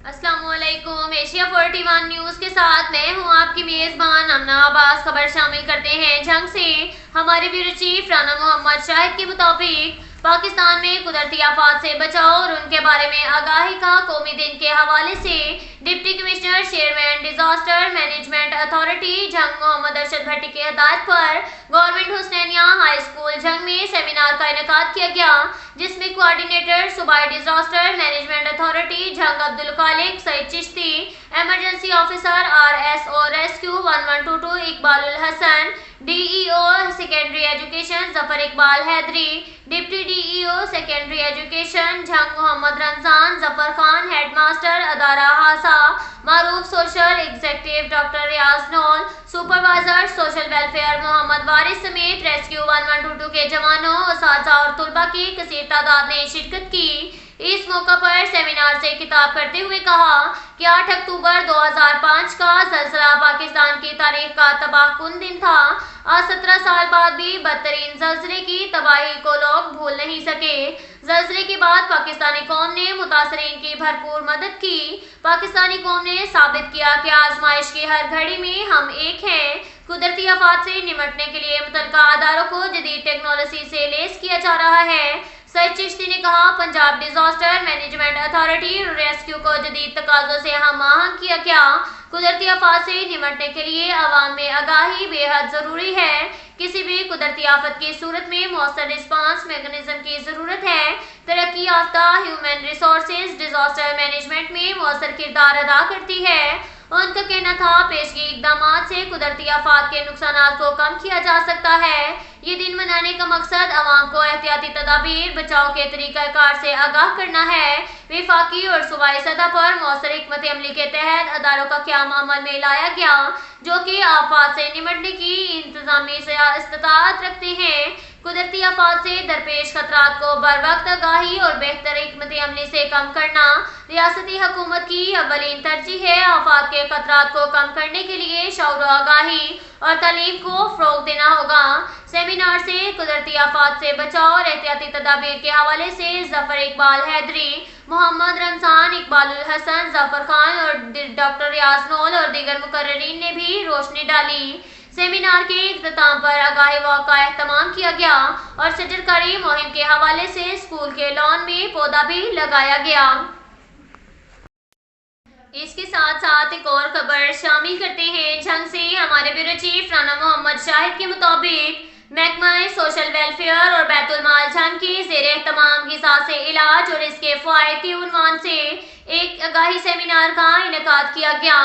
अस्सलाम वालेकुम। Asia 41 news के साथ मैं हूं आपकी मेज़बान अमना अब्बास। खबर शामिल करते हैं जंग से। हमारे ब्यूरो चीफ राना मोहम्मद शाहिद के मुताबिक पाकिस्तान में कुदरती आफात से बचाव और उनके बारे में आगाही का कौमी दिन के हवाले से deputy commissioner chairman disaster management authority जंग मोहम्मद अरशद भट्टी की हिदायत पर गवर्नमेंट हुसैनिया हाई स्कूल जंग में सेमिनार का इनेकाद किया गया, जिसमें कोऑर्डिनेटर सूबाई disaster management authority Jhang Abdul Khaliq Saeed Chishti, emergency officer RSO rescue 1122 Iqbal ul Hasan, DEO secondary education Zafar Iqbal Haideri, deputy DEO secondary education Jhang Muhammad Ramzan Zafar Khan, headmaster अदारा हासा Maroof, social executive doctor Riaz Naul, supervisor social welfare Muhammad Waris समेत रेस्क्यू 1122 के जवानों, उस्तादा और तुलबा की कसीर तादाद ने शिरकत की। इस मौका पर सेमिनार से खिताब करते हुए कहा कि 8 अक्टूबर 2005 का ज़लज़ला पाकिस्तान की तारीख का तबाहकुन दिन था। आज 17 साल बाद भी बदतरीन ज़लज़ले की तबाही को लोग भूल नहीं सके। ज़लज़ले के बाद पाकिस्तानी कौम ने मुतासरीन की भरपूर मदद की। पाकिस्तानी कौम ने साबित किया कि आजमाइश की हर घड़ी में हम एक हैं। कुदरती आफात से निपटने के लिए मुतल्लिका अदारों को जदीद टेक्नोलॉजी से लैस किया जा रहा है। सईद चिश्ती ने कहा, Punjab disaster management authority rescue को जदीद तकाज़ों से हम आहंग किया गया। कुदरती आफात से निपटने के लिए अवाम में आगाही बेहद ज़रूरी है। किसी भी कुदरती आफत की सूरत में मौसर रिस्पांस मैकेनिज्म की ज़रूरत है। तरक्की याफ्ता ह्यूमन रिसोर्सेज डिजास्टर मैनेजमेंट में मौसर किरदार अदा करती है। उनका कहना था, पेशगी इकदामात से कुदरती आफात के नुकसानात को कम किया जा सकता है। ये दिन मनाने का मकसद अवाम को एहतियाती तदाबीर बचाव के तरीक़ाकार से आगाह करना है। वफाकी और सूबाई सतह पर मौसर हिकमत अमली के तहत अदारों का क़याम अमल में लाया गया, जो कि आफात से निपटने की इंतजामी से इस्तात रखते हैं। कुदरती आफात से दरपेश खतरात को बर वक्त आगाही और बेहतर हिकमत अमली से कम करना रियासती हुकूमत की अव्वलीन तरजीह है। आफात के खतरात को कम करने के लिए शऊर आगाही और तालीम को फ़रोग़ देना होगा। सेमिनार से कुदरती आफात से बचाव और एहतियाती तदाबीर के हवाले से जफर इकबाल हैदरी, मोहम्मद रमजान, इकबाल उल हसन, जफर खान और डॉक्टर रियाज नौल और दीगर मुकर्ररीन ने भी रोशनी डाली। सेमिनार के इख्तिताम पर आगाही वॉक का एहतमाम किया गया और शजरकारी मुहिम के हवाले से स्कूल के लॉन में पौधा भी लगाया गया। इसके साथ साथ एक और खबर शामिल करते हैं जंग से। हमारे ब्यूरो चीफ राना मोहम्मद शाहिद के मुताबिक महकमा सोशल वेलफेयर और बैतुल माल जंग के ज़ेर एहतमाम ग़िज़ा से इलाज और इसके फ़वाइद के उन्वान से एक आगाही सेमिनार का इनेकाद किया गया,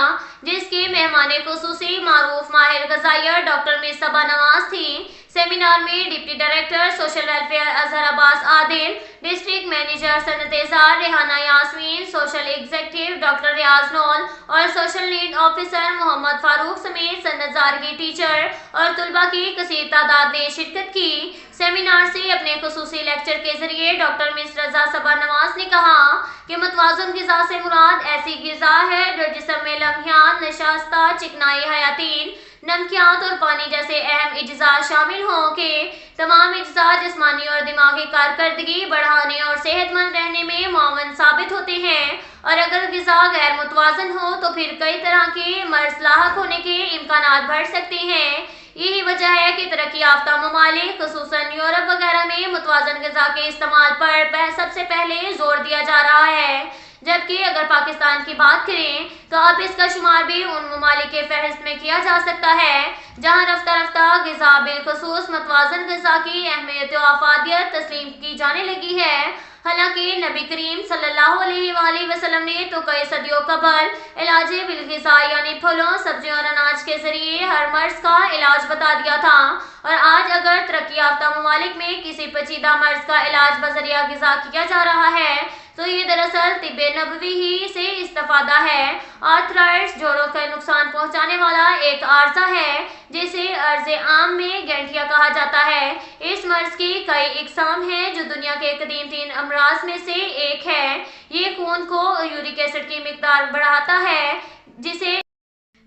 जिसके मेहमान खुसूसी मारूफ माहिर ग़ज़ाइया डॉक्टर मिसबा नवाज थी। सेमिनार में deputy director social welfare Azhar Abbas Adil, district manager सनत-ए-ज़ार Rehana Yasmeen, social executive doctor Riaz Naul और social need officer Muhammad Farooq समेत सनत-ज़ार की टीचर और तुलबा की कसीर तादाद ने शिरकत की। सेमिनार से अपने खुसूसी लेक्चर के जरिए डॉक्टर मिस रज़ा सबा नवाज ने कहा कि मुतवाज़न ग़िज़ा से मुराद ऐसी ग़िज़ा है जो जिस्म में लम्हियात, नशास्ता, चिकनाई, हयातीन, नमकियात और पानी जैसे अहम इज्जा शामिल हों के तमाम इज्जा जिस्मानी और दिमागी कारकर्दगी बढ़ाने और सेहतमंद रहने में मुआवन साबित होते हैं। और अगर ग़िज़ा गैर मुतवाज़न हो तो फिर कई तरह के मर्ज़ लाहक होने के इम्कानात बढ़ सकते हैं। यही वजह है कि तरक्की याफ्ता ममालिक खुसूसन यूरोप वगैरह में मुतवाज़न ग़िज़ा के इस्तेमाल पर सबसे पहले जोर दिया जा रहा है, जबकि अगर पाकिस्तान की बात करें तो अब इसका शुमार भी उन ममालिक के फहरिस्त में किया जा सकता है जहाँ रफ्ता रफ्ता ग़िज़ा बिलखुसूस मुतवाज़न ग़िज़ा की अहमियत व अफादियत तस्लीम की जाने लगी है। हालांकि नबी करीम सल्लल्लाहु अलैहि वसल्लम ने तो कई सदियों कबल इलाज बिलग़िज़ा यानी फलों, सब्जियों और अनाज के जरिए हर मर्ज़ का इलाज बता दिया था। और आज अगर तरक्की याफ्ता ममालिक में किसी पेचीदा मर्ज़ का इलाज बज़रिया ग़िज़ा किया जा रहा है तो ये दरअसल तिब्बे नबवी ही से इस्तिफ़ादा है। आर्थराइटिस जोड़ों का नुकसान पहुंचाने वाला एक आर्ज़ा है जिसे अर्ज़ आम में गैंठिया कहा जाता है। इस मर्ज़ की कई इक़साम हैं जो दुनिया के कदीम तीन अमराज में से एक है। ये खून को यूरिक एसिड की मिकदार बढ़ाता है, जिसे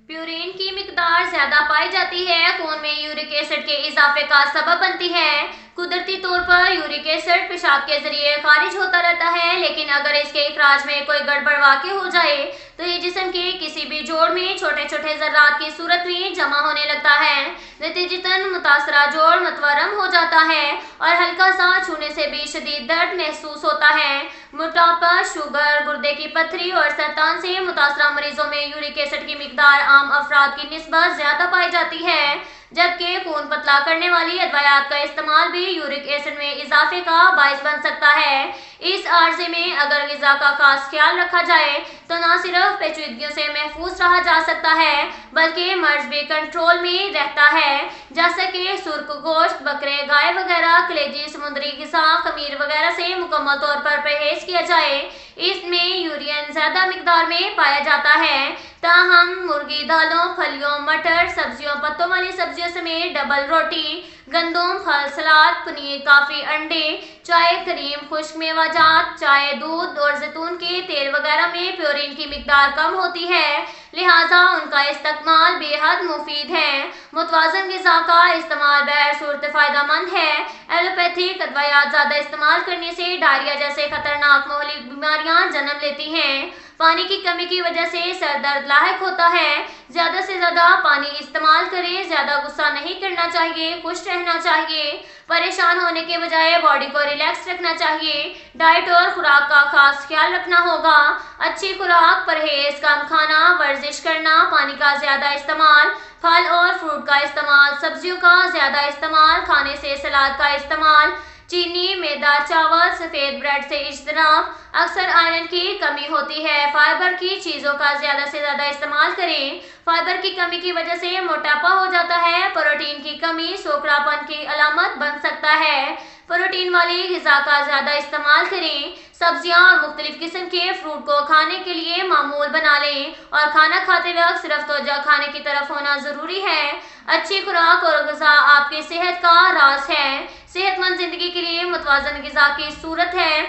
प्यूरिन की मिकदार ज्यादा पाई जाती है, खून में यूरिक एसिड के इजाफे का सबब बनती है। قدرتی طور پر یورک ایسڈ پیشاب کے ذریعے خارج ہوتا رہتا ہے، لیکن اگر اس کے اخراج میں کوئی گڑبڑ واقع ہو جائے تو یہ جسم کے کسی بھی جوڑ میں چھوٹے چھوٹے ذرات کی صورت میں جمع ہونے لگتا ہے، نتیجتاً متاثرہ جوڑ متورم ہو جاتا ہے اور ہلکا سا چھونے سے بھی شدید درد محسوس ہوتا ہے۔ موٹاپا، شوگر، گردے کی پتھری اور سرطان سے متاثرہ مریضوں میں یورک ایسڈ کی مقدار عام افراد کی نسبت زیادہ پائی جاتی ہے، جبکہ خون پتلا کرنے والی ادویات کا استعمال بھی یورک ایسڈ میں اضافے کا باعث بن سکتا ہے۔ اس عرصے میں اگر غذا کا خاص خیال رکھا جائے تو نہ صرف پیچیدگیوں سے محفوظ رہا جا سکتا ہے بلکہ مرض بھی کنٹرول میں رہتا ہے، جیسا کہ سرخ گوشت، بکرے، گائے وغیرہ، کلیجی، سمندری غذا، خمیر وغیرہ سے مکمل طور پر پرہیز کیا جائے۔ اس میں یورین زیادہ مقدار میں پایا جاتا ہے، تاہم مرغی، دالوں، پھلیوں، مٹر، سبزیوں، پتوں والی سبزیوں سمیت ڈبل روٹی، گندم، پھل، سلاد، پنیر، کافی، انڈے، چائے، کریم، خشک میوہ جات، چائے، دودھ اور زیتون کے تیل وغیرہ میں پیورین کی مقدار کم ہوتی ہے، لہٰذا ان کا استعمال بے حد مفید ہے۔ متوازن غذا کا استعمال بہر صورت فائدہ مند ہے۔ ایلوپیتھک ادویات زیادہ استعمال کرنے سے ڈائریا جیسے خطرناک مہلک بیماریاں جنم لیتی ہیں۔ پانی کی کمی کی وجہ سے سر درد لاحق ہوتا ہے۔ زیادہ سے زیادہ پانی استعمال کریں، زیادہ غصہ نہیں کرنا چاہیے، خوش رہنا چاہیے، پریشان ہونے کے بجائے باڈی کو ریلیکس رکھنا چاہیے۔ ڈائٹ اور خوراک کا خاص خیال رکھنا ہوگا۔ اچھی خوراک، پرہیز، کم کھانا، ورزش کرنا، پانی کا زیادہ استعمال، پھل اور فروٹ کا استعمال، سبزیوں کا زیادہ استعمال، کھانے سے سلاد کا استعمال، چینی، میدا، چاول، سفید بریڈ سے اجتناب۔ اکثر آئرن کی کمی ہوتی ہے۔ فائبر کی چیزوں کا زیادہ سے زیادہ استعمال کریں۔ فائبر کی کمی کی وجہ سے موٹاپا ہو جاتا ہے۔ پروٹین کی کمی سوکھڑا پن کی علامت بن سکتا ہے۔ پروٹین والی غذا کا زیادہ استعمال کریں۔ سبزیاں اور مختلف قسم کے فروٹ کو کھانے کے لیے معمول بنا لیں اور کھانا کھاتے وقت صرف توجہ کھانے کی طرف ہونا ضروری ہے۔ اچھی خوراک اور غذا آپ کی صحت کا راز ہے۔ صحت مند زندگی کے لیے متوازن غذا کی ضرورت ہے۔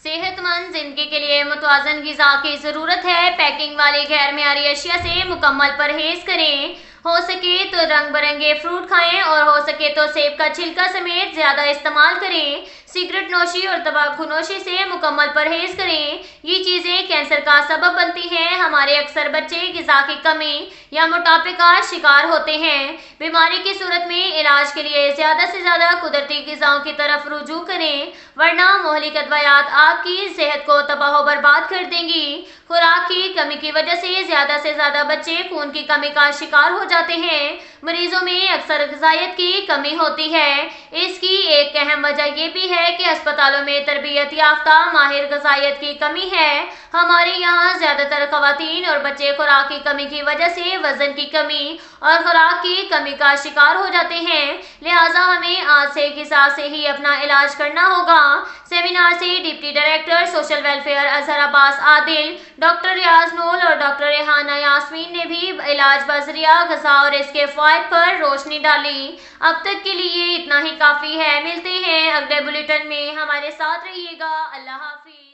صحت مند زندگی کے لیے متوازن غذا کی ضرورت ہے۔ پیکنگ والی غیر معیاری اشیاء سے مکمل پرہیز کریں۔ ہو سکے تو رنگ برنگے فروٹ کھائیں اور ہو سکے تو سیب کا چھلکا سمیت زیادہ استعمال کریں۔ سگریٹ نوشی اور تمباکو نوشی سے مکمل پرہیز کریں۔ یہ چیزیں کینسر کا سبب بنتی ہیں۔ ہمارے اکثر بچے غذا کی کمی یا موٹاپے کا شکار ہوتے ہیں۔ بیماری کی صورت میں علاج کے لیے زیادہ سے زیادہ قدرتی غذاؤں کی طرف رجوع کریں، ورنہ مہلک ادویات آپ کی صحت کو تباہ و برباد کر دیں گی۔ خوراک کی کمی کی وجہ سے زیادہ بچے خون کی کمی کا شکار ہو جاتے ہیں۔ مریضوں میں اکثر غذائیت کی کمی ہوتی ہے۔ اس کی ایک اہم وجہ یہ بھی ہے کہ ہسپتالوں میں تربیت یافتہ ماہر غذائیت کی کمی ہے۔ ہمارے یہاں زیادہ تر خواتین اور بچے خوراک کی کمی کی وجہ سے وزن کی کمی اور خوراک کی کمی کا شکار ہو جاتے ہیں، لہٰذا ہمیں آج سے غذا سے ہی اپنا علاج کرنا ہوگا۔ سیمینار سے deputy director social welfare Azhar Abbas Adil, doctor Riaz Naul اور ڈاکٹر ریحانہ یاسمین نے بھی علاج بذریعہ غذا اور اس کے فوائد پر روشنی ڈالی۔ اب تک کے لیے اتنا ہی کافی ہے۔ ملتے ہیں اگلے بلیٹن میں، ہمارے ساتھ رہیے گا۔ اللہ حافظ۔